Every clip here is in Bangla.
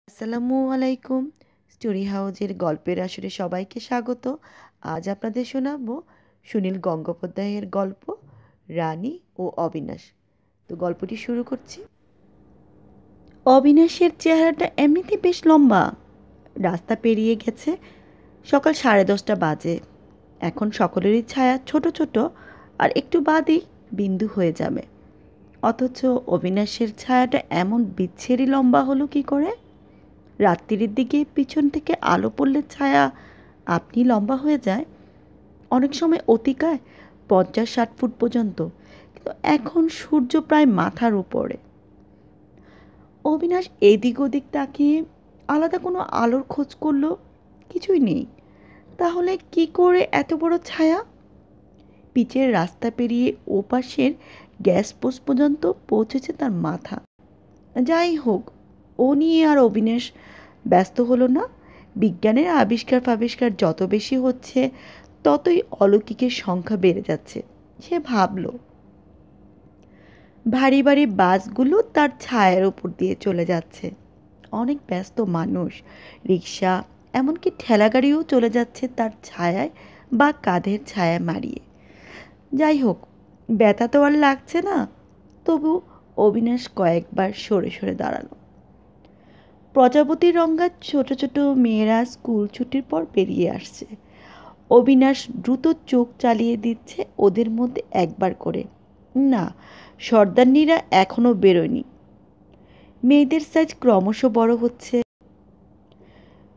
আসসালামু আলাইকুম। স্টোরি হাউজের গল্পের আসরে সবাইকে স্বাগত। আজ আপনাদের শোনাবো সুনীল গঙ্গোপাধ্যায়ের গল্প রানী ও অবিনাশ। তো গল্পটি শুরু করছি। অবিনাশের চেহারাটা এমনিতে বেশ লম্বা। রাস্তা পেরিয়ে গেছে, সকাল 10:30 বাজে। এখন সকলেরই ছায়া ছোট ছোট, আর একটু বাদেই বিন্দু হয়ে যাবে। অথচ অবিনাশের ছায়াটা এমন বিচ্ছিরি লম্বা হলো কি করে? রাত্রির দিকে পিছন থেকে আলো পড়লে ছায়া আপনি লম্বা হয়ে যায়, অনেক সময় অতিকায় 50-60 ফুট পর্যন্ত। কিন্তু এখন সূর্য প্রায় মাথার উপরে। অবিনাশ এদিক ওদিক তাকিয়ে আলাদা কোনো আলোর খোঁজ করলো, কিছুই নেই। তাহলে কি করে এত বড় ছায়া? পিচের রাস্তা পেরিয়ে ওপাশের গ্যাস পোস্ট পর্যন্ত পৌঁছেছে তার মাথা। যাই হোক, ও নিয়ে আর অবিনাশ ব্যস্ত হলো না। বিজ্ঞানের আবিষ্কার ফাবিষ্কার যত বেশি হচ্ছে, ততই অলৌকিকের সংখ্যা বেড়ে যাচ্ছে। সে ভাবল, ভারী ভারী বাসগুলো তার ছায়ার উপর দিয়ে চলে যাচ্ছে। অনেক ব্যস্ত মানুষ, রিক্সা, এমনকি ঠেলাগাড়িও চলে যাচ্ছে তার ছায়ায় বা কাঁধের ছায়া মারিয়ে। যাই হোক, ব্যথা তো আর লাগছে না। তবু অবিনাশ কয়েকবার সরে সরে দাঁড়ালো। প্রজাপতি রঙা ছোট ছোট মেয়েরা স্কুল ছুটির পর বেরিয়ে আসছে। অবিনাশ দ্রুত চোখ চালিয়ে দিচ্ছে ওদের মধ্যে একবার করে। না, সর্দারনীরা এখনো বেরোয়নি। মেয়েদের সাইজ ক্রমশ বড় হচ্ছে।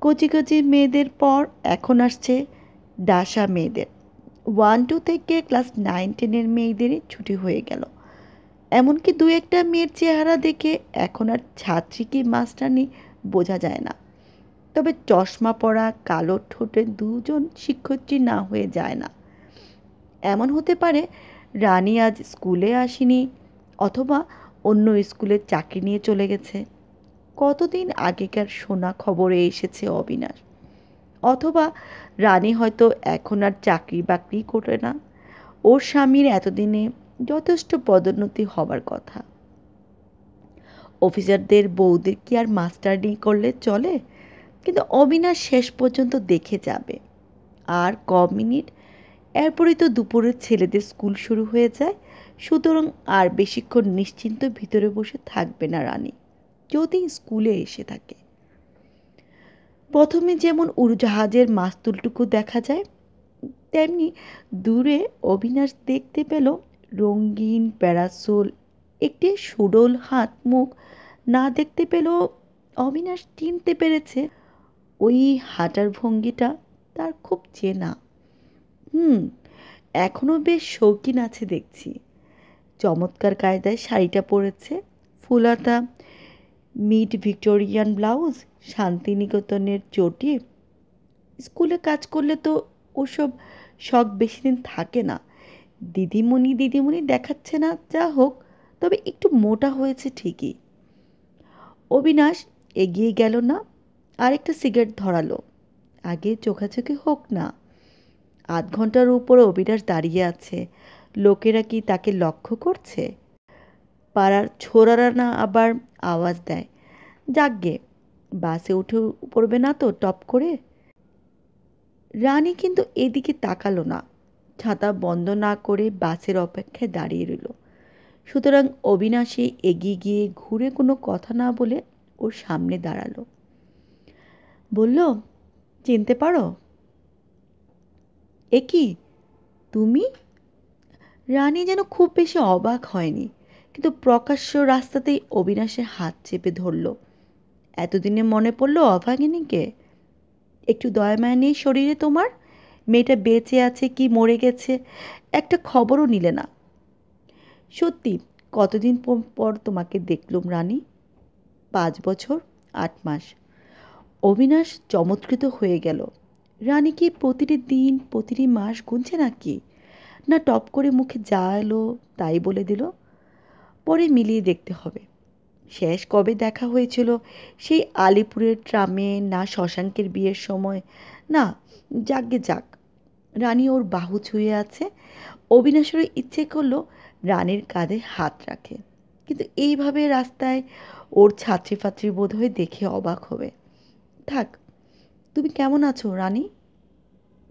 কচি কচি মেয়েদের পর এখন আসছে ডাসা মেয়েদের। 1-2 থেকে ক্লাস 9-10-এর মেয়েদেরই ছুটি হয়ে গেল। এমনকি দু একটা মেয়ের চেহারা দেখে এখন আর ছাত্রী কি মাস্টারনি বোঝা যায় না। তবে চশমা পরা কালো ঠোঁটের দুজন শিক্ষয়িত্রী না হয়ে যায় না। এমন হতে পারে রানী আজ স্কুলে আসেনি, অথবা অন্য স্কুলের চাকরি নিয়ে চলে গেছে। কতদিন আগেকার শোনা খবরে এসেছে অবিনাশ। অথবা রানী হয়তো এখন আর চাকরি বাকরি করে না। ওর স্বামীর এতদিনে যথেষ্ট পদোন্নতি হবার কথা। অফিসারদের বউদের কি আর মাস্টারনি করলে চলে? কিন্তু অবিনাশ শেষ পর্যন্ত দেখে যাবে। আর মিনিট, এরপরই তো দুপুরের ছেলেদের স্কুল শুরু হয়ে যায়। সুতরাং আর বেশিক্ষণ নিশ্চিন্ত ভিতরে বসে থাকবে না রানী, যদি স্কুলে এসে থাকে। প্রথমে যেমন উড়োজাহাজের মাস্তুলটুকু দেখা যায়, তেমনি দূরে অবিনাশ দেখতে পেল রঙিন প্যারাসোল। একটি সুডোল হাত মুখ না দেখতে পেল অবিনাশ চিনতে পেরেছে ওই হাঁটার ভঙ্গিটা তার খুব চেনা। এখনো বেশ শৌখিন আছে দেখছি। চমৎকার কায়দায় শাড়িটা পরেছে, ফুলাতা মিড ভিক্টোরিয়ান ব্লাউজ, শান্তিনিকেতনের চটি। স্কুলে কাজ করলে তো ওসব শখ বেশি দিন থাকে না। দিদিমণি দিদিমণি দেখাচ্ছে না, যা হোক, তবে একটু মোটা হয়েছে ঠিকই। অবিনাশ এগিয়ে গেল না, আরেকটা সিগারেট ধরালো। আগে চোখাচোখি হোক না। 8 ঘন্টার উপর অবিনাশ দাঁড়িয়ে আছে। লোকেরা কি তাকে লক্ষ্য করছে? পাড়ার ছোড়ারা না আবার আওয়াজ দেয়, যাকগে, বাসে উঠে পড়বে না তো টপ করে? রানী কিন্তু এদিকে তাকালো না। ছাতা বন্ধ না করে বাসের অপেক্ষায় দাঁড়িয়ে রইল। সুতরাং অবিনাশী এগিয়ে গিয়ে ঘুরে কোনো কথা না বলে ওর সামনে দাঁড়ালো। বলল, চিনতে পারো? এ কি, তুমি? রানী যেন খুব বেশি অবাক হয়নি, কিন্তু প্রকাশ্য রাস্তাতেই অবিনাশের হাত চেপে ধরল। এতদিনে মনে পড়ল অভাগিনীকে? একটু দয়া মায়া নেই শরীরে তোমার? মেয়েটা বেঁচে আছে কি মরে গেছে একটা খবরও নিলে না। সত্যি, কতদিন পর তোমাকে দেখলুম রানী। 5 বছর 8 মাস। অবিনাশ চমৎকৃত হয়ে গেল। রানী কি প্রতিটি দিন প্রতিটি মাস গুনছে নাকি? না টপ করে মুখে যা এলো তাই বলে দিল? পরে মিলিয়ে দেখতে হবে। শেষ কবে দেখা হয়েছিল? সেই আলিপুরের ট্রামে, না শশাঙ্কের বিয়ের সময়? না, যাকগে যাক। রানী ওর বাহু ছুঁয়ে আছে। অবিনাশেরও ইচ্ছে করলো রানীর কাঁধে হাত রাখে। কিন্তু এইভাবে রাস্তায় ওর ছাত্রী ফাত্রী বোধহয় দেখে অবাক হবে। থাক, তুমি কেমন আছো রানী?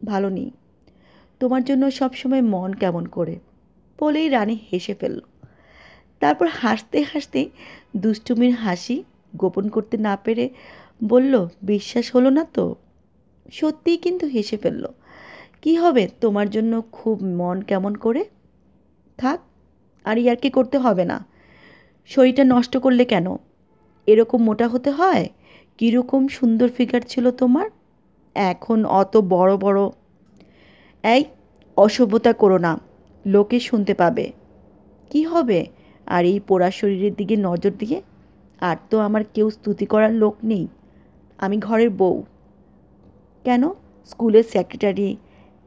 ভালো নেই। তোমার জন্য সবসময় মন কেমন করে, বলেই রানী হেসে ফেলল। তারপর হাসতে হাসতে দুষ্টুমির হাসি গোপন করতে না পেরে বলল, বিশ্বাস হলো না তো? সত্যিই কিন্তু হেসে ফেলল। কি হবে তোমার জন্য খুব মন কেমন করে? থাক, আর ইয়ার্কি করতে হবে না। শরীরটা নষ্ট করলে কেন? এরকম মোটা হতে হয়? কীরকম সুন্দর ফিগার ছিল তোমার, এখন অত বড় বড়। এই, অসভ্যতা করো না, লোকে শুনতে পাবে। কি হবে আর এই পোড়া শরীরের দিকে নজর দিয়ে? আর তো আমার কেউ স্তুতি করার লোক নেই, আমি ঘরের বউ। কেন, স্কুলের সেক্রেটারি,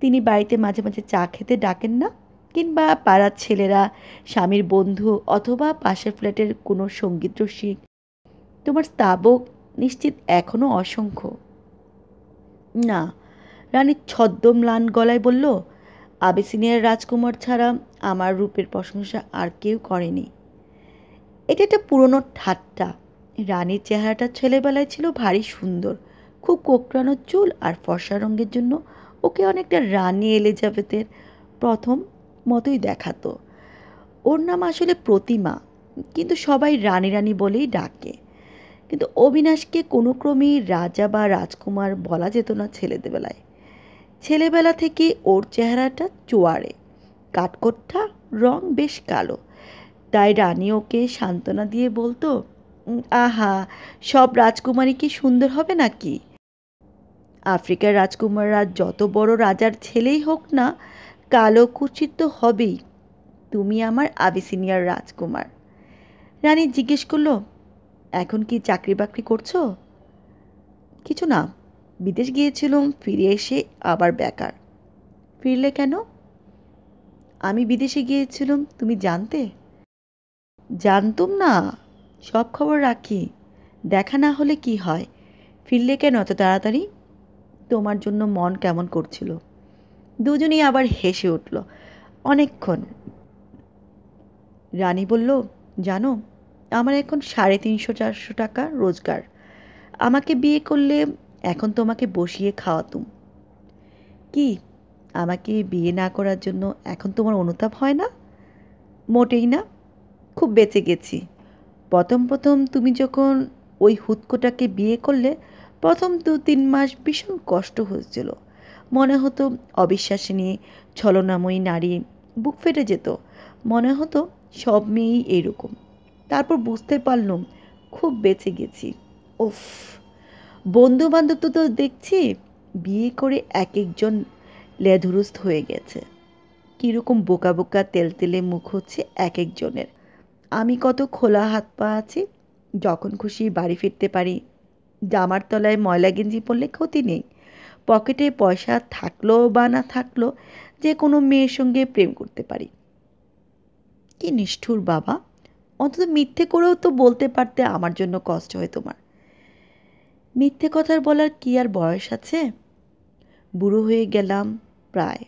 তিনি বাড়িতে মাঝে মাঝে চা খেতে ডাকেন না? কিংবা পাড়ার ছেলেরা, স্বামীর বন্ধু, অথবা পাশের ফ্ল্যাটের কোনো সঙ্গীত রসিক। তোমার স্তাবক নিশ্চিত এখনও অসংখ্য। না, রানী ছদ্ম ম্লান গলায় বলল, আবেসিনিয়ার রাজকুমার ছাড়া আমার রূপের প্রশংসা আর কেউ করেনি। এটা একটা পুরনো ঠাট্টা। রানীর চেহারাটা ছেলেবেলায় ছিল ভারী সুন্দর, খুব কোঁকড়ানো চুল আর ফর্সা রঙের জন্য ওকে অনেকটা রানী এলিজাবেথের প্রথম মতোই দেখাতো। ওর নাম আসলে প্রতিমা, কিন্তু সবাই রানী রানী বলেই ডাকে। কিন্তু অবিনাশকে কোনো ক্রমেই রাজা বা রাজকুমার বলা যেত না ছেলেবেলায়। ছেলেবেলা থেকে ওর চেহারাটা চোয়াড়ে, কাঠকোট্টা, রং বেশ কালো। তাই রানী ওকে সান্ত্বনা দিয়ে বলতো, আহা, সব রাজকুমারী কি সুন্দর হবে নাকি? আফ্রিকার রাজকুমাররা যত বড় রাজার ছেলেই হোক না, কালো কুচিত তো হবেই। তুমি আমার আবিসিনিয়ার রাজকুমার। রানী জিজ্ঞেস করলো, এখন কি চাকরি বাকরি করছো? কিছু না, বিদেশ গিয়েছিলাম, ফিরে এসে আবার বেকার। ফিরলে কেন? আমি বিদেশে গিয়েছিলাম, তুমি জানতে? জানতুম না, সব খবর রাখি। দেখা না হলে কি হয়? ফিরলে কেন এত তাড়াতাড়ি? তোমার জন্য মন কেমন করছিল। দুজনেই আবার হেসে উঠল অনেকক্ষণ। রানী বলল, জানো, আমার এখন 350-400 টাকা রোজগার। আমাকে বিয়ে করলে এখন তোমাকে বসিয়ে খাওয়াতুম। কি, আমাকে বিয়ে না করার জন্য এখন তোমার অনুতাপ হয় না? মোটেই না, খুব বেঁচে গেছি। প্রথম প্রথম তুমি যখন ওই হুৎকোটাকে বিয়ে করলে, প্রথম 2-3 মাস ভীষণ কষ্ট হয়েছিল। মনে হতো অবিশ্বাসিনী, ছলনাময়ী নারী, বুক ফেটে যেত। মনে হতো সব মেয়েই এরকম। তারপর বুঝতে পারলাম খুব বেঁচে গেছি। উফ, বন্ধু বান্ধব তো দেখছি বিয়ে করে এক একজন লেধুরুস্থ হয়ে গেছে। কীরকম বোকা বোকা তেলতেলে মুখ হচ্ছে এক একজনের। আমি কত খোলা হাত পা আছি, যখন খুশি বাড়ি ফিরতে পারি। জামার তলায় ময়লা গেঞ্জি পরলে ক্ষতি নেই। পকেটে পয়সা থাকলো বা না থাকলো, যে কোনো মেয়ের সঙ্গে প্রেম করতে পারি। কি নিষ্ঠুর বাবা! অন্তত মিথ্যে করেও তো বলতে পারতে আমার জন্য কষ্ট হয় তোমার। মিথ্যে কথার বলার কি আর বয়স আছে? বুড়ো হয়ে গেলাম প্রায়।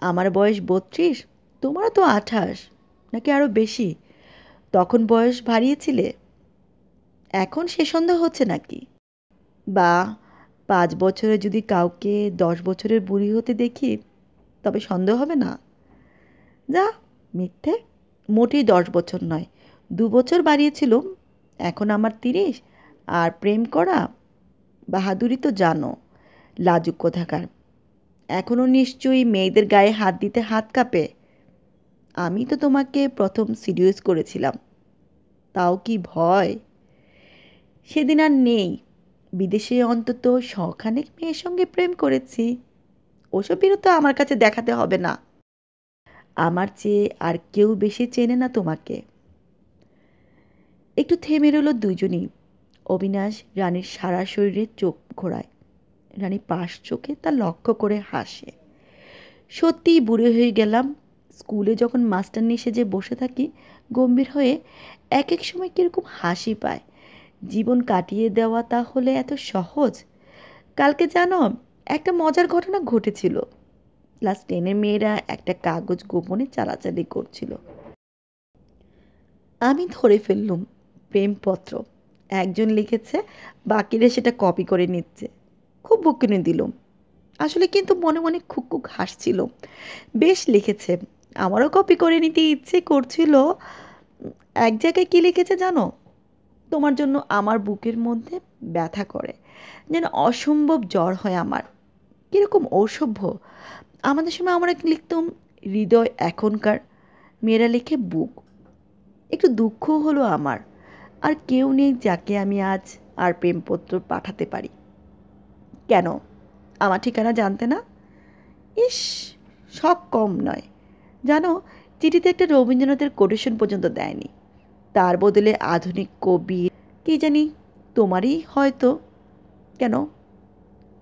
আমার বয়স 32, তোমারও তো 28, নাকি আরও বেশি? তখন বয়স বাড়িয়েছিলে, এখন সে সন্দেহ হচ্ছে নাকি? বা 5 বছরে যদি কাউকে 10 বছরের বুড়ি হতে দেখি, তবে সন্দেহ হবে না? যা, মিথ্যে! মোটেই 10 বছর নয়, 2 বছর বাড়িয়েছিলুম। এখন আমার 30, আর প্রেম করা বাহাদুরি তো জানো, লাজুক কোথাকার। এখনও নিশ্চয়ই মেয়েদের গায়ে হাত দিতে হাত কাঁপে। আমি তো তোমাকে প্রথম সিডিউস করেছিলাম, তাও কি ভয়! সেদিন আর নেই। বিদেশে অন্তত শখানেক মেয়ের সঙ্গে প্রেম করেছি। ওসব বিরত আমার কাছে দেখাতে হবে না। আমার চেয়ে আর কেউ বেশি চেনে না তোমাকে। একটু থেমে রইল দুজনই। অবিনাশ রানীর সারা শরীরে চোখ ঘোরায়। রানী পাশ চোখে তা লক্ষ্য করে হাসে। সত্যিই বুড়ো হয়ে গেলাম। স্কুলে যখন মাস্টারনি সেজে বসে থাকি গম্ভীর হয়ে, এক এক সময় কীরকম হাসি পায়। জীবন কাটিয়ে দেওয়া তাহলে এত সহজ? কালকে জানো, একটা মজার ঘটনা ঘটেছিল। ক্লাস 10-এর মেয়েরা একটা কাগজ গোপনে চালাচালি করছিল। আমি ধরে ফেললুম প্রেমপত্র। একজন লিখেছে, বাকিরা সেটা কপি করে নিচ্ছে। খুব বকুনি দিলুম। আসলে কিন্তু মনে মনে খুব খুব হাসছিল। বেশ লিখেছে। আমারও কপি করে নিতে ইচ্ছে করছিল। এক জায়গায় কী লিখেছে জানো? তোমার জন্য আমার বুকের মধ্যে ব্যথা করে, যেন অসম্ভব জ্বর হয় আমার। কীরকম অসভ্য! আমাদের সময় আমরা লিখতাম হৃদয়, এখনকার মেয়েরা লিখে বুক। একটু দুঃখ হলো আমার। আর কেউ নেই যাকে আমি আজ আর প্রেমপত্র পাঠাতে পারি। কেন? আমার ঠিকানা জানতে না? ইস, শখ কম নয়। জানো, চিঠিতে একটা রবীন্দ্রনাথের কোটেশন পর্যন্ত দেয়নি। তার বদলে আধুনিক কবি কি জানি, তোমারই হয়তো। কেন?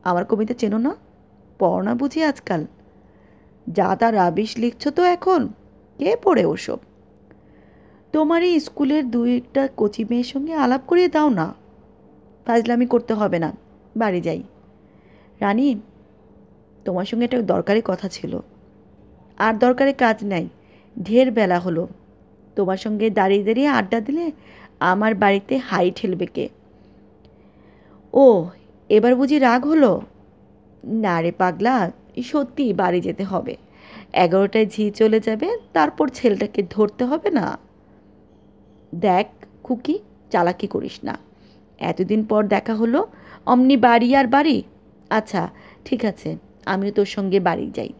আমার কবিতা চেনো না? পড়ো না বুঝি আজকাল? যা তা রাবিশ লিখছ তো এখন। কে পড়ে ওসব? তোমারই স্কুলের দুই একটা কচি মেয়ের সঙ্গে আলাপ করিয়ে দাও না। ফাজলামি করতে হবে না, বাড়ি যাই। রানী, তোমার সঙ্গে একটা দরকারি কথা ছিল। আর দরকারি কাজ নাই, ঢের বেলা হলো। তোমার সঙ্গে দাঁড়িয়ে দাঁড়িয়ে আড্ডা দিলে আমার বাড়িতে হাই ঠেলবে কে? ও, এবার বুঝি রাগ হলো? না রে পাগলা, সত্যি বাড়ি যেতে হবে। 11টায় ঝি চলে যাবে, তারপর ছেলেটাকে ধরতে হবে না? দেখ খুকি, চালাকি করিস না। এতদিন পর দেখা হলো, অমনি বাড়ি আর বাড়ি। আচ্ছা ঠিক আছে, আমিও তোর সঙ্গে বাড়ি যাই।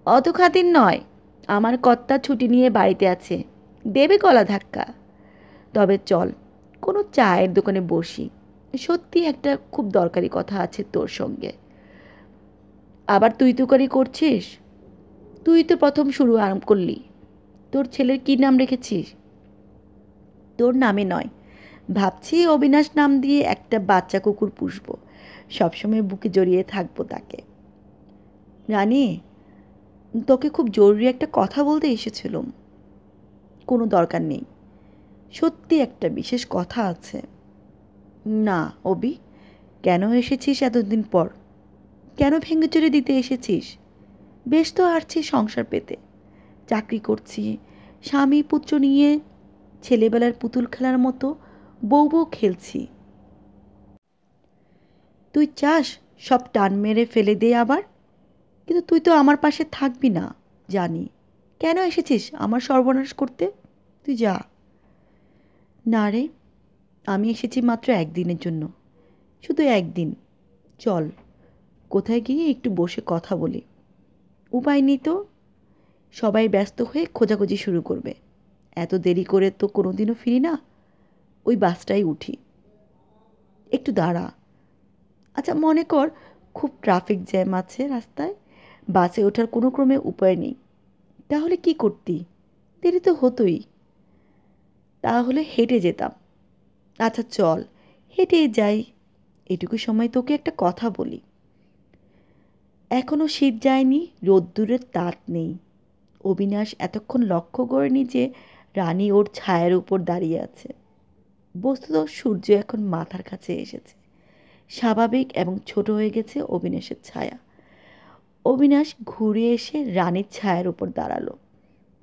অত খাতির নয়, আমার কর্তা ছুটি নিয়ে বাড়িতে আছে, দেবে গলা ধাক্কা। তবে চল, কোনো চায়ের দোকানে বসি। সত্যি একটা খুব দরকারি কথা আছে তোর সঙ্গে। আবার তুই তুকারি করছিস? তুই তো প্রথম শুরু আরম্ভ করলি। তোর ছেলের কী নাম রেখেছিস? তোর নামে নয়, ভাবছি অবিনাশ নাম দিয়ে একটা বাচ্চা কুকুর পুষবো। সবসময় বুকে জড়িয়ে থাকবো তাকে। রানী, তোকে খুব জরুরি একটা কথা বলতে এসেছিলুম। কোনো দরকার নেই, সত্যি একটা বিশেষ কথা আছে। না অবি, কেন এসেছিস এতদিন পর? কেন ভেঙেচুরে দিতে এসেছিস? বেশ তো আরছি সংসার পেতে। চাকরি করছি, স্বামী পুত্র নিয়ে ছেলেবেলার পুতুল খেলার মতো বউ বউ খেলছি। তুই চাস সব টান মেরে ফেলে দে আবার? কিন্তু তুই তো আমার পাশে থাকবি না, জানি। কেন এসেছিস আমার সর্বনাশ করতে? তুই যা। না রে, আমি এসেছি মাত্র একদিনের জন্য, শুধু একদিন। চল, কোথায় গিয়ে একটু বসে কথা বলি। উপায় নেই তো, সবাই ব্যস্ত হয়ে খোঁজাখুঁজি শুরু করবে। এত দেরি করে তো কোনোদিনও ফিরি না, ওই বাসটাই উঠি। একটু দাঁড়া। আচ্ছা মনে কর খুব ট্রাফিক জ্যাম আছে রাস্তায়, বাসে ওঠার কোনো ক্রমে উপায় নেই, তাহলে কি করতি? দেরি তো হতোই। তাহলে হেঁটে যেতাম। আচ্ছা চল, হেঁটেই যাই। এটুকু সময় তোকে একটা কথা বলি। এখনো শীত যায়নি, রোদ্দুরের তাত নেই। অবিনাশ এতক্ষণ লক্ষ্য করেনি যে রানী ওর ছায়ার উপর দাঁড়িয়ে আছে। বস্তুত সূর্য এখন মাথার কাছে এসেছে। স্বাভাবিক এবং ছোট হয়ে গেছে অবিনাশের ছায়া। অবিনাশ ঘুরে এসে রানীর ছায়ার উপর দাঁড়ালো।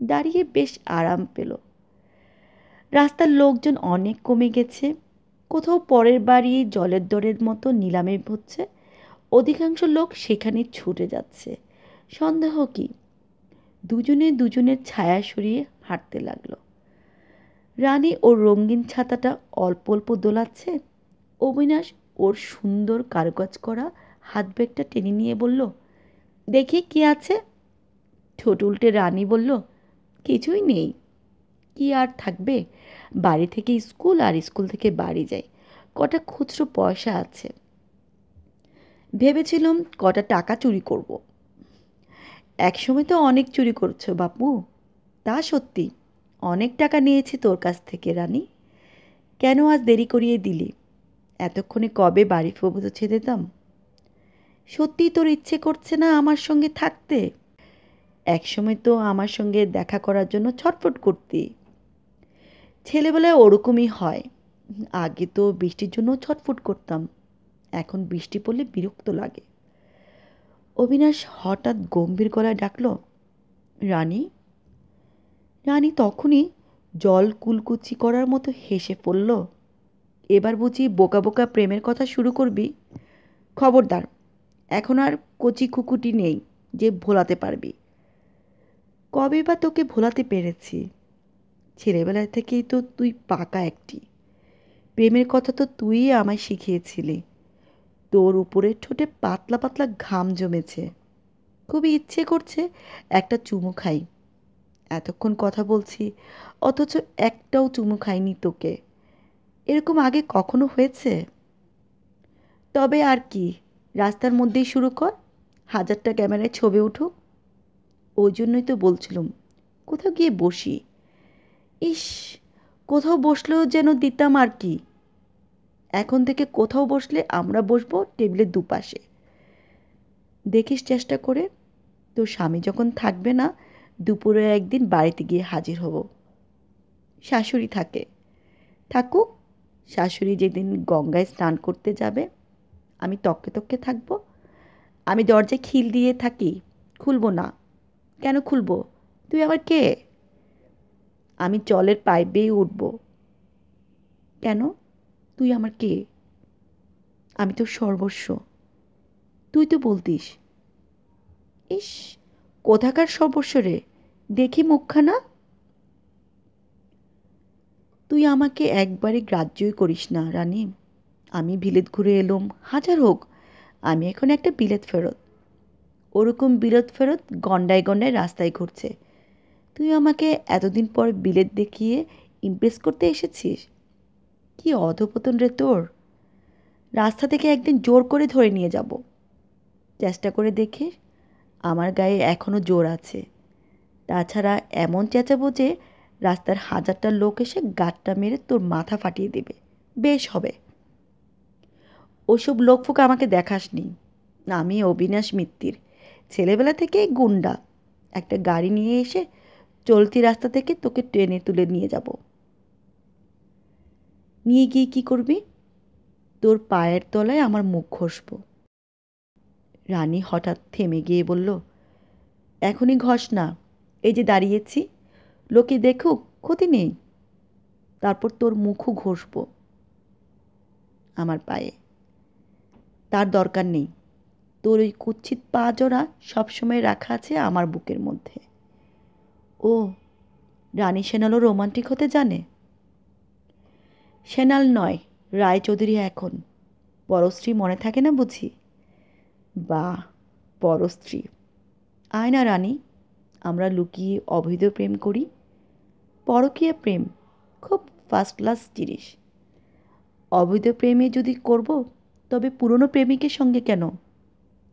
দাঁড়িয়ে বেশ আরাম পেল। রাস্তার লোকজন অনেক কমে গেছে। কোথাও পরের বাড়ি জলের দরের মতো নিলামে হচ্ছে, অধিকাংশ লোক সেখানে ছুটে যাচ্ছে। সন্দেহ কি? দুজনে দুজনের ছায়া সরিয়ে হাঁটতে লাগলো। রানী ওর রঙিন ছাতাটা অল্প অল্প দোলাচ্ছে। অবিনাশ ওর সুন্দর কারুকাজ করা হাত ব্যাগটা টেনে নিয়ে বলল, দেখি কি আছে। ঠোঁট উল্টে রানী বলল, কিছুই নেই। কি আর থাকবে, বাড়ি থেকে স্কুল আর স্কুল থেকে বাড়ি যাই। কটা খুচরো পয়সা আছে। ভেবেছিলাম কটা টাকা চুরি করব। একসময় তো অনেক চুরি করছো বাপু। তা সত্যি, অনেক টাকা নিয়েছি তোর কাছ থেকে রানী। কেন আজ দেরি করিয়ে দিলি? এতক্ষণে কবে বাড়ি পৌঁছে দিতাম। সত্যিই তোর ইচ্ছে করছে না আমার সঙ্গে থাকতে? একসময় তো আমার সঙ্গে দেখা করার জন্য ছটফট করতি। ছেলেবেলায় ওরকমই হয়। আগে তো বৃষ্টির জন্য ছটফট করতাম, এখন বৃষ্টি পড়লে বিরক্ত লাগে। অবিনাশ হঠাৎ গম্ভীর গলায় ডাকল, রানী। রানী তখনই জল কুলকুচি করার মতো হেসে পড়ল। এবার বুঝি বোকা বোকা প্রেমের কথা শুরু করবি? খবরদার, এখন আর কচি খুকুটি নেই যে ভোলাতে পারবি। কবে বা তোকে ভোলাতে পেরেছি? ছেলেবেলা থেকেই তো তুই পাকা একটি। প্রেমের কথা তো তুই আমায় শিখিয়েছিলি। তোর উপরের ঠোঁটে পাতলা পাতলা ঘাম জমেছে। খুবই ইচ্ছে করছে একটা চুমু খাই। এতক্ষণ কথা বলছি, অথচ একটাও চুমু খাইনি তোকে। এরকম আগে কখনো হয়েছে? তবে আর কি, রাস্তার মধ্যেই শুরু কর, হাজারটা ক্যামেরায় ছবি উঠুক। ওই জন্যই তো বলছিলুম কোথাও গিয়ে বসি। ইস, কোথাও বসলেও যেন দিতাম আর কি। এখন থেকে কোথাও বসলে আমরা বসবো টেবিলের দুপাশে। দেখিস চেষ্টা করে, তোর স্বামী যখন থাকবে না, দুপুরে একদিন বাড়িতে গিয়ে হাজির হব। শাশুড়ি থাকে, থাকুক। শাশুড়ি যেদিন গঙ্গায় স্নান করতে যাবে, আমি তককে তককে থাকবো। আমি দরজায় খিল দিয়ে থাকি, খুলবো না। কেন খুলবো? তুই আবার কে? আমি জলের পাইপ বেয়ে উঠব। কেন? তুই আমার কে? আমি তোর সর্বস্ব। তুই তো বলতিস। ইস, কোথাকার সর্বস্ব রে? দেখি মুখখানা। তুই আমাকে একবারে গ্রাহ্যই করিস না রানী। আমি বিলেত ঘুরে এলুম, হাজার হোক, আমি এখন একটা বিলেত ফেরত। ওরকম বিলেত ফেরত গন্ডায় গন্ডায় রাস্তায় ঘুরছে। তুই আমাকে এতদিন পর বিলেত দেখিয়ে ইমপ্রেস করতে এসেছিস? কি অধপতন রে তোর! রাস্তা থেকে একদিন জোর করে ধরে নিয়ে যাব। চেষ্টা করে দেখে, আমার গায়ে এখনো জোর আছে। তাছাড়া এমন চেঁচাবো যে রাস্তার হাজারটা লোক এসে গাঁটটা মেরে তোর মাথা ফাটিয়ে দেবে। বেশ হবে। ওসব লোকফোক আমাকে দেখাসনি। আমি অবিনাশ মিত্তির, ছেলেবেলা থেকেই গুন্ডা। একটা গাড়ি নিয়ে এসে চলতি রাস্তা থেকে তোকে ট্রেনে তুলে নিয়ে যাব। নিয়ে গিয়ে কি করবি? তোর পায়ের তলায় আমার মুখ ঘষবো। রানী হঠাৎ থেমে গিয়ে বলল, এখনই ঘষ না, এই যে দাঁড়িয়েছি, লোকে দেখুক, ক্ষতি নেই। তারপর তোর মুখও ঘষবো আমার পায়ে। তার দরকার নেই। তোর ওই কুৎসিত পা জোড়া সবসময় রাখা আছে আমার বুকের মধ্যে। ও, রানী সেনালও রোমান্টিক হতে জানে? সেনাল নয়, রায়চৌধুরী এখন। পরস্ত্রী মনে থাকে না বুঝি? বাহ, পরস্ত্রী! আয় না রানী, আমরা লুকিয়ে অবৈধ প্রেম করি। পরকীয়া প্রেম খুব ফার্স্ট ক্লাস জিনিস। অবৈধ প্রেমে যদি করব, তবে পুরনো প্রেমিকের সঙ্গে কেন?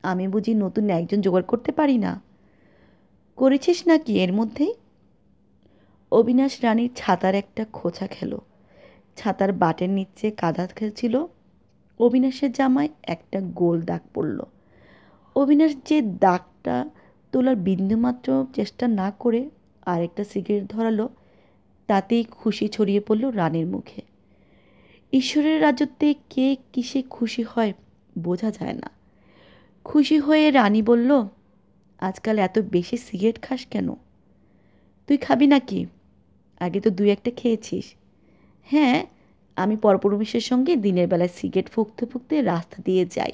আমি বুঝি নতুন একজন জোগাড় করতে পারি না? করেছিস নাকি এর মধ্যেই? অবিনাশ রানীর ছাতার একটা খোঁচা খেল। ছাতার বাটের নিচে কাদা খেলছিল। অবিনাশের জামায় একটা গোল দাগ পড়ল। অবিনাশ যে দাগটা তোলার বিন্দুমাত্র চেষ্টা না করে আরেকটা সিগারেট ধরালো, তাতেই খুশি ছড়িয়ে পড়ল রানীর মুখে। ঈশ্বরের রাজত্বে কে কিসে খুশি হয় বোঝা যায় না। খুশি হয়ে রানী বলল, আজকাল এত বেশি সিগারেট খাস কেন? তুই খাবি নাকি? আগে তো দুই একটা খেয়েছিস। হ্যাঁ, আমি পরপুরুষের সঙ্গে দিনের বেলায় সিগারেট ফুঁকতে ফুঁকতে রাস্তা দিয়ে যাই,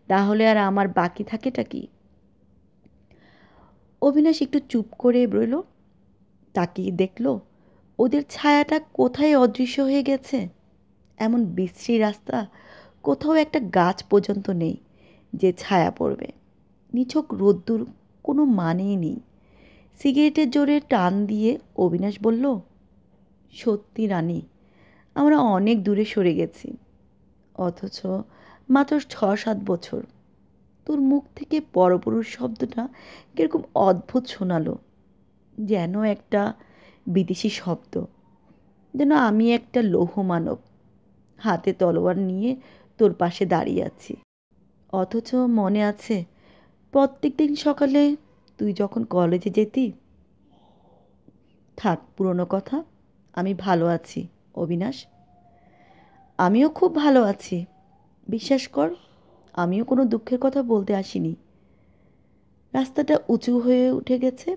তাহলে আর আমার বাকি থাকেটা কি? অবিনাশ একটু চুপ করে রইল। তাকিয়ে দেখল ওদের ছায়াটা কোথায় অদৃশ্য হয়ে গেছে। এমন বিশ্রী রাস্তা, কোথাও একটা গাছ পর্যন্ত নেই যে ছায়া পড়বে। নিছক রোদ্দুর, কোনো মানেই নেই। সিগারেটের জোরে টান দিয়ে অবিনাশ বলল, সত্যি রানী, আমরা অনেক দূরে সরে গেছি। অথচ মাত্র ৬-৭ বছর। তোর মুখ থেকে পরপুরুষ শব্দটা কিরকম অদ্ভুত শোনালো, যেন একটা বিদেশি শব্দ। যেন আমি একটা লৌহ মানব, হাতে তলোয়ার নিয়ে তোর পাশে দাঁড়িয়ে আছি। অথচ মনে আছে প্রত্যেক দিন সকালে তুই যখন কলেজে যেতি? থাক পুরনো কথা, আমি ভালো আছি অবিনাশ। আমিও খুব ভালো আছি, বিশ্বাস কর। আমিও কোনো দুঃখের কথা বলতে আসিনি। রাস্তাটা উঁচু হয়ে উঠে গেছে,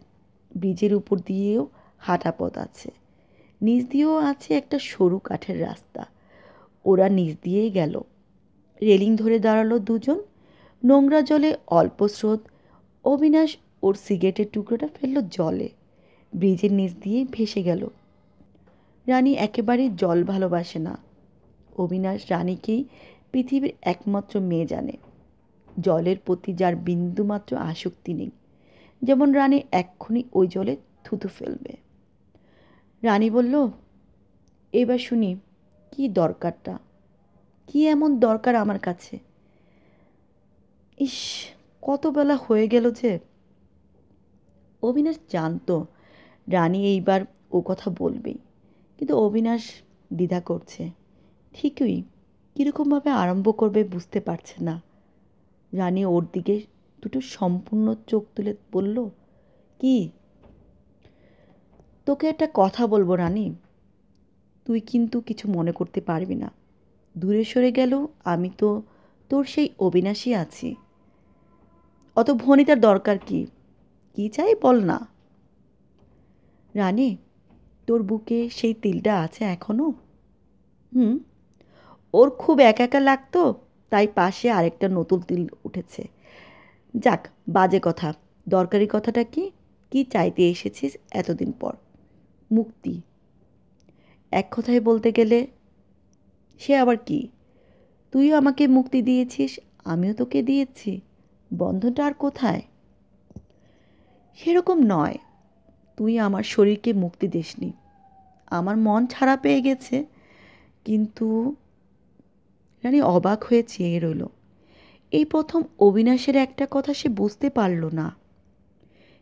ব্রিজের উপর দিয়েও হাঁটা পথ আছে। নিচ দিয়েও আছে একটা সরু কাঠের রাস্তা। ওরা নিচ দিয়েই গেল। রেলিং ধরে দাঁড়ালো দুজন। নোংরা জলে অল্প স্রোত। অবিনাশ ওর সিগারেটের টুকরোটা ফেললো জলে। ব্রিজের নিচ দিয়ে ভেসে গেল। রানী একেবারেই জল ভালোবাসে না। অবিনাশ রানীকেই পৃথিবীর একমাত্র মেয়ে জানে, জলের প্রতি যার বিন্দুমাত্র আসক্তি নেই। যেমন রানী এক্ষুনি ওই জলে থুতু ফেলবে। রানী বলল, এবার শুনি কি দরকারটা, কি এমন দরকার আমার কাছে? ইস, কত বেলা হয়ে গেল যে। অবিনাশ জানতো রানী এইবার ও কথা বলবেই, কিন্তু অবিনাশ দ্বিধা করছে। ঠিকই কীরকমভাবে আরম্ভ করবে বুঝতে পারছে না। রানী ওর দিকে দুটো সম্পূর্ণ চোখ তুলে বলল, কি? তোকে একটা কথা বলবো রানী, তুই কিন্তু কিছু মনে করতে পারবি না। দূরে সরে গেলেও আমি তো তোর সেই অবিনাশই আছি। অত ভনিতার দরকার কি? কি চাই বল না। রানী, তোর বুকে সেই তিলটা আছে এখনো? হুম। ওর খুব একা একা লাগতো, তাই পাশে আরেকটা নতুন তিল উঠেছে। যাক, বাজে কথা। দরকারি কথাটা কি? কি চাইতে এসেছিস এতদিন পর? মুক্তি। এক কথায় বলতে গেলে সে আবার কি? তুইও আমাকে মুক্তি দিয়েছিস, আমিও তোকে দিয়েছি। বন্ধনটা আর কোথায়? সেরকম নয়। তুই আমার শরীরকে মুক্তি দিসনি, আমার মন ছাড়া পেয়ে গেছে। কিন্তু রানী অবাক হয়ে চেয়ে রইল। এই প্রথম অবিনাশের একটা কথা সে বুঝতে পারল না।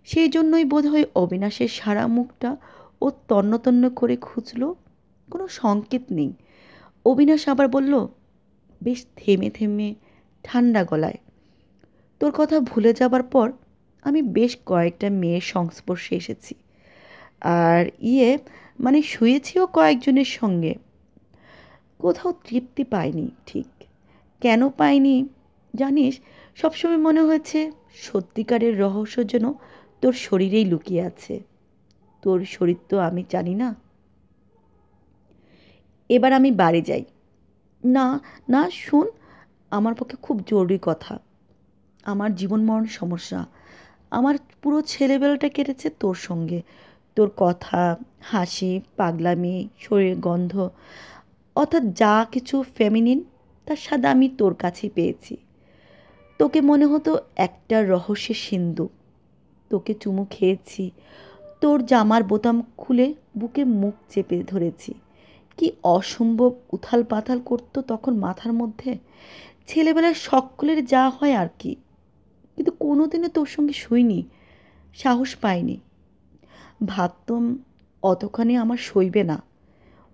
সেই জন্যই বোধহয় অবিনাশের সারা মুখটা ও তন্ন তন্ন করে খুঁজল। কোনো সংকেত নেই। অবিনাশ আবার বলল, বেশ থেমে থেমে ঠান্ডা গলায়, তোর কথা ভুলে যাবার পর আমি বেশ কয়েকটা মেয়ের সংস্পর্শে এসেছি। আর মানে শুয়েছিও কয়েকজনের সঙ্গে। কোথাও তৃপ্তি পাইনি ঠিক। কেন পাইনি জানিস? সবসময় মনে হয়েছে সত্যিকারের রহস্য যেন তোর শরীরেই লুকিয়ে আছে। তোর শরীর তো আমি জানি না। এবার আমি বাড়ি যাই। না, না, শুন, আমার পক্ষে খুব জরুরি কথা। আমার জীবন মরণ সমস্যা। আমার পুরো ছেলেবেলাটা কেটেছে তোর সঙ্গে। তোর কথা, হাসি, পাগলামি, শরীরের গন্ধ, অর্থাৎ যা কিছু ফেমিনিন তার স্বাদ আমি তোর কাছেই পেয়েছি। তোকে মনে হতো একটা রহস্যের সিন্ধু। তোকে চুমু খেয়েছি, তোর জামার বোতাম খুলে বুকে মুখ চেপে ধরেছি। কি অসম্ভব উথাল পাথাল করতো তখন মাথার মধ্যে। ছেলেবেলায় সকলের যা হয় আর কি। কিন্তু কোনোদিনও তোর সঙ্গে শুইনি, সাহস পাইনি। ভাবতাম অতখানি আমার সইবে না।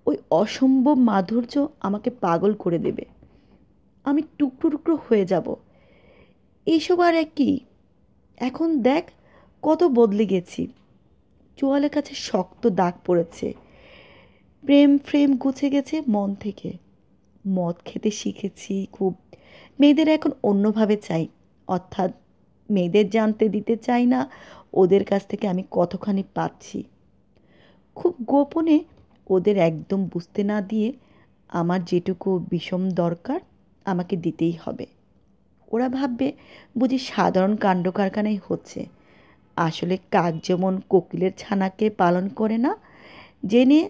ওই অসম্ভব মাধুর্য আমাকে পাগল করে দেবে। আমি টুকরো টুকরো হয়ে যাব। এইসব আর কি? এখন দেখ কত বদলে গেছি। চোয়ালের কাছে শক্ত দাগ পড়েছে। প্রেম ফ্রেম গুছে গেছে মন থেকে। মদ খেতে শিখেছি খুব। মেয়েদের এখন অন্যভাবে চাই, অর্থাৎ মেয়েদের জানতে দিতে চাই না ওদের কাছ থেকে আমি কতখানি পাচ্ছি। খুব গোপনে ওদের একদম বুঝতে না দিয়ে আমার যেটুকু বিষম দরকার আমাকে দিতেই হবে। ওরা ভাববে বুঝি সাধারণ কাণ্ড কারখানাই হচ্ছে। আসলে কাক যেমন কোকিলের ছানাকে পালন করে না, জেনে,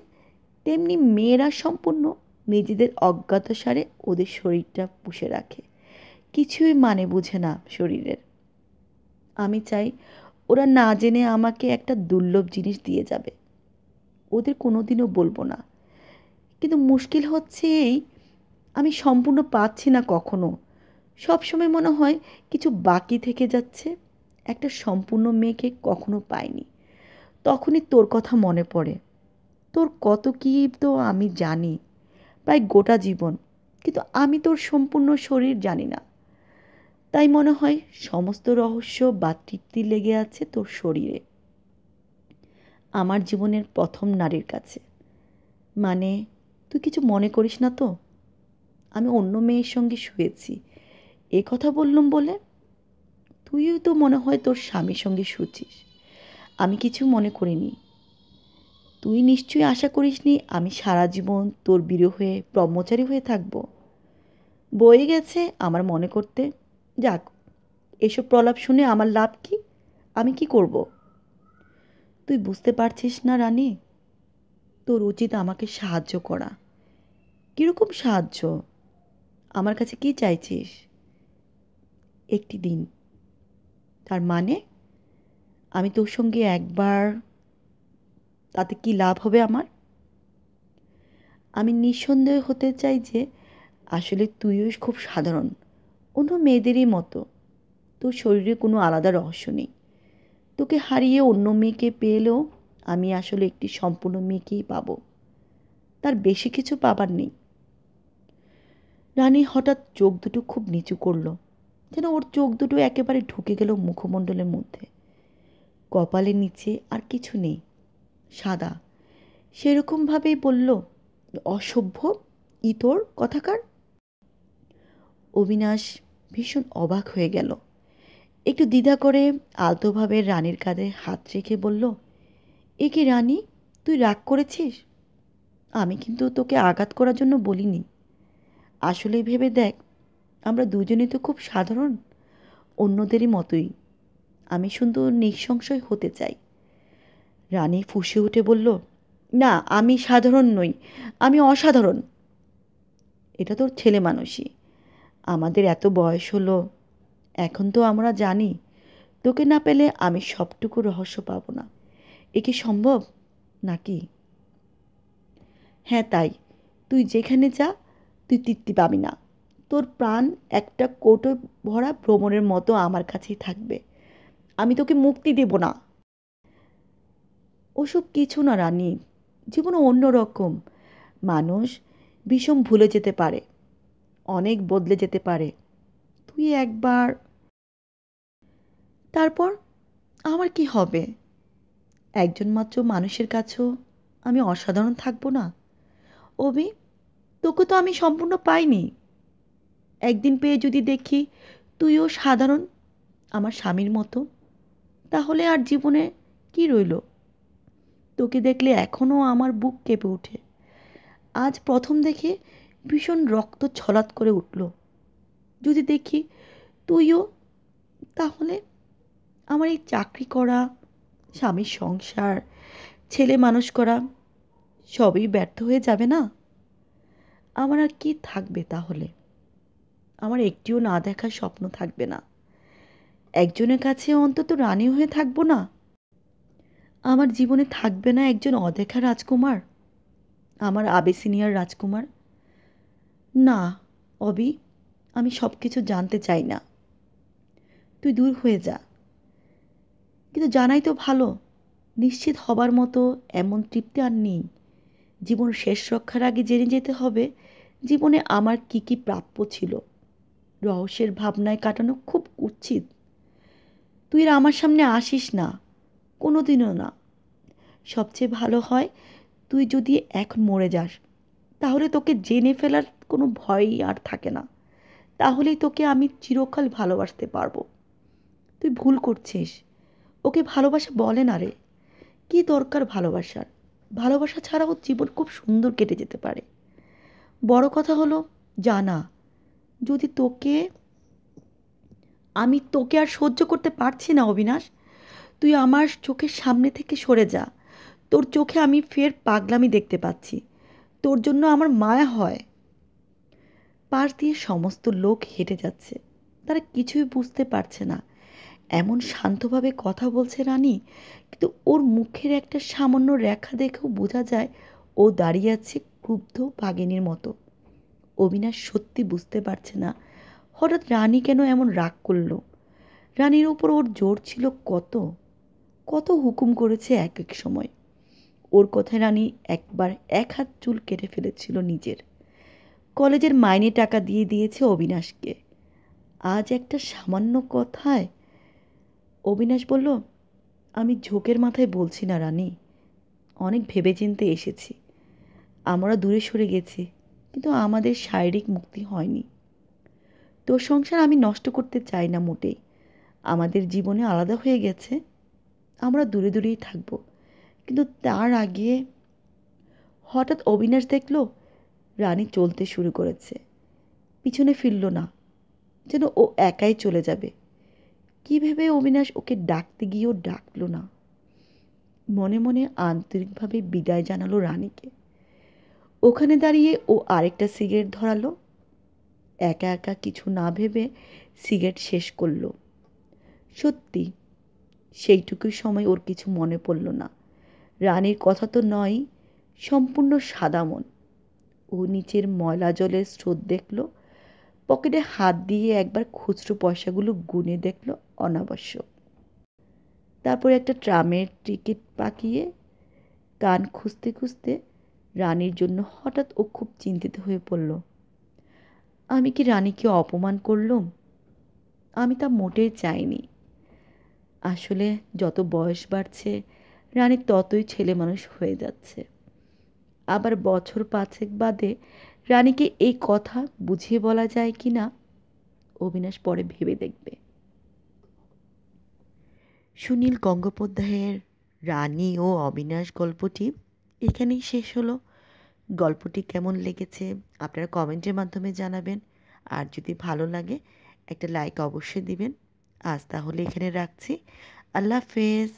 তেমনি মেয়েরা সম্পূর্ণ নিজেদের অজ্ঞাতসারে ওদের শরীরটা পুষে রাখে। কিছুই মানে বুঝে না শরীরের। আমি চাই ওরা না জেনে আমাকে একটা দুর্লভ জিনিস দিয়ে যাবে। ওদের কোনোদিনও বলবো না। কিন্তু মুশকিল হচ্ছে এই, আমি সম্পূর্ণ পাচ্ছি না কখনো। সবসময় মনে হয় কিছু বাকি থেকে যাচ্ছে। একটা সম্পূর্ণ মেয়েকে কখনো পাইনি। তখনই তোর কথা মনে পড়ে। তোর কত কী তো আমি জানি, প্রায় গোটা জীবন, কিন্তু আমি তোর সম্পূর্ণ শরীর জানি না। তাই মনে হয় সমস্ত রহস্য বা তৃপ্তি লেগে আছে তোর শরীরে, আমার জীবনের প্রথম নারীর কাছে। মানে, তুই কিছু মনে করিস না তো? আমি অন্য মেয়ের সঙ্গে শুয়েছি এ কথা বললুম বলে? তুইও তো মনে হয় তোর স্বামীর সঙ্গে শুছিস। আমি কিছু মনে করিনি। তুই নিশ্চয়ই আশা করিসনি আমি সারা জীবন তোর বিরহে ব্রহ্মচারী হয়ে থাকবো। বয়ে গেছে আমার মনে করতে। যাক, এসব প্রলাপ শুনে আমার লাভ কি? আমি কি করব? তুই বুঝতে পারছিস না রানী, তোর উচিত আমাকে সাহায্য করা। কীরকম সাহায্য? আমার কাছে কি চাইছিস? একটি দিন। তার মানে? আমি তোর সঙ্গে একবার, তাতে কি লাভ হবে আমার? আমি নিঃসন্দেহ হতে চাই যে আসলে তুইও খুব সাধারণ, অন্য মেয়েদেরই মতো। তোর শরীরে কোনো আলাদা রহস্য নেই। তোকে হারিয়ে অন্য মেয়েকে পেলেও আমি আসলে একটি সম্পূর্ণ মেয়েকেই পাবো। তার বেশি কিছু পাবার নেই। রানী হঠাৎ চোখ দুটো খুব নিচু করল, যেন ওর চোখ দুটো একেবারে ঢুকে গেল মুখমণ্ডলের মধ্যে। কপালের নিচে আর কিছু নেই, সাদা। সেরকমভাবেই বলল, অসভ্য, ইতর কথাকার। অবিনাশ ভীষণ অবাক হয়ে গেল। একটু দ্বিধা করে আলতোভাবে রানীর কাঁধে হাত রেখে বলল, এ কি রানী, তুই রাগ করেছিস? আমি কিন্তু তোকে আঘাত করার জন্য বলিনি। আসলে ভেবে দেখ, আমরা দুজনেই তো খুব সাধারণ, অন্যদেরই মতোই। আমি শুধু নিঃসংশয় হতে চাই। রানী ফুঁসে উঠে বলল, না, আমি সাধারণ নই, আমি অসাধারণ। এটা তোর ছেলে মানুষই। আমাদের এত বয়স হলো, এখন তো আমরা জানি তোকে না পেলে আমি সবটুকু রহস্য পাবো না। এ কি সম্ভব নাকি? হ্যাঁ, তাই। তুই যেখানে যা, তুই তৃপ্তি পাবি না। তোর প্রাণ একটা কৌটো ভরা ভ্রমণের মতো আমার কাছেই থাকবে। আমি তোকে মুক্তি দেব না। ওসব কিছু না রানী, জীবন অন্য রকম। মানুষ বিষম ভুলে যেতে পারে, অনেক বদলে যেতে পারে। তুই একবার। তারপর আমার কি হবে? একজন মাত্র মানুষের কাছেও আমি অসাধারণ থাকবো না? অভি, তোকে তো আমি সম্পূর্ণ পাইনি। একদিন পেয়ে যদি দেখি তুইও সাধারণ, আমার স্বামীর মতো, তাহলে আর জীবনে কি রইল? তোকে দেখলে এখনও আমার বুক কেঁপে ওঠে। আজ প্রথম দেখে ভীষণ রক্ত ছলাৎ করে উঠল। যদি দেখি তুইও, তাহলে আমার এই চাকরি করা, স্বামীর সংসার, ছেলে মানুষ করা সবই ব্যর্থ হয়ে যাবে না? আমার আর কি থাকবে তাহলে? আমার একটিও না দেখার স্বপ্ন থাকবে না। একজনের কাছে অন্তত রানী হয়ে থাকবো না? আমার জীবনে থাকবে না একজন অদেখা রাজকুমার, আমার আবেসিনিয়ার রাজকুমার? না অবি, আমি সব কিছু জানতে চাই না। তুই দূর হয়ে যা। কিন্তু জানাই তো ভালো, নিশ্চিত হবার মতো এমন তৃপ্তি আর নেই। জীবন শেষ রক্ষার আগে জেনে যেতে হবে জীবনে আমার কি কি প্রাপ্য ছিল। রহস্যের ভাবনায় কাটানো খুব উচিত। তুই আর আমার সামনে আসিস না, কোনো দিনও না। সবচেয়ে ভালো হয় তুই যদি এখন মরে যাস, তাহলে তোকে জেনে ফেলার কোনো ভয়ই আর থাকে না। তাহলেই তোকে আমি চিরকাল ভালোবাসতে পারবো। তুই ভুল করছিস। ওকে ভালোবাসা বলে না রে। কি দরকার ভালোবাসার? ভালোবাসা ছাড়াও জীবন খুব সুন্দর কেটে যেতে পারে। বড় কথা হলো জানা, যদি তোকে, আমি তোকে আর সহ্য করতে পারছি না অবিনাশ। তুই আমার চোখের সামনে থেকে সরে যা। তোর চোখে আমি ফের পাগলামি দেখতে পাচ্ছি। তোর জন্য আমার মায়া হয়। পাশ দিয়ে সমস্ত লোক হেঁটে যাচ্ছে, তারা কিছুই বুঝতে পারছে না। এমন শান্তভাবে কথা বলছে রানী, কিন্তু ওর মুখের একটা সামান্য রেখা দেখেও বোঝা যায় ও দাঁড়িয়ে আছে ক্রুদ্ধ বাঘিনীর মতো। অবিনাশ সত্যি বুঝতে পারছে না হঠাৎ রানী কেন এমন রাগ করলো। রানীর উপর ওর জোর ছিল কত, কত হুকুম করেছে এক এক সময়। ওর কথায় রানী একবার এক হাত চুল কেটে ফেলেছিল নিজের। কলেজের মাইনে টাকা দিয়ে দিয়েছে অবিনাশকে, আজ একটা সামান্য কথায়। অবিনাশ বলল, আমি ঝোঁকের মাথায় বলছি না রানী, অনেক ভেবেচিন্তে এসেছি। আমরা দূরে সরে গেছি, কিন্তু আমাদের শারীরিক মুক্তি হয়নি। তোর সংসার আমি নষ্ট করতে চাই না মোটেই। আমাদের জীবনে আলাদা হয়ে গেছে, আমরা দূরে দূরেই থাকবো, কিন্তু তার আগে হঠাৎ অবিনাশ দেখল রানী চলতে শুরু করেছে। পিছনে ফিরল না, যেন ও একাই চলে যাবে। কী ভেবে অবিনাশ ওকে ডাকতে গিয়েও ডাকল না। মনে মনে আন্তরিকভাবে বিদায় জানালো রানীকে। ওখানে দাঁড়িয়ে ও আরেকটা সিগারেট ধরালো। একা একা কিছু না ভেবে সিগারেট শেষ করলো। সত্যি সেইটুকুই সময় ওর কিছু মনে পড়ল না। রানীর কথা তো নয়, সম্পূর্ণ সাদা মন। ও নিচের ময়লা জলের স্রোত দেখল, পকেটে হাত দিয়ে একবার খুচরো পয়সাগুলো গুনে দেখল অনাবশ্যক। তারপর একটা ট্রামের টিকিট পাকিয়ে কান খুঁজতে খুঁজতে রানীর জন্য হঠাৎ ও খুব চিন্তিত হয়ে পড়ল। আমি কি রানীকে অপমান করলুম? আমি তা মোটেই চাইনি। আসলে যত বয়স বাড়ছে রানী ততই ছেলে মানুষ হয়ে যাচ্ছে। আবার বছর 5 বাদে রানীকে এই কথা বুঝিয়ে বলা যায় কি না অবিনাশ পরে ভেবে দেখবে। সুনীল গঙ্গোপাধ্যায়ের রানী ও অবিনাশ গল্পটি এখানেই শেষ হলো। গল্পটি কেমন লেগেছে আপনারা কমেন্টের মাধ্যমে জানাবেন। আর যদি ভালো লাগে একটা লাইক অবশ্যই দিবেন। আজ তাহলে এখানে রাখছি। আল্লাহ হাফেজ।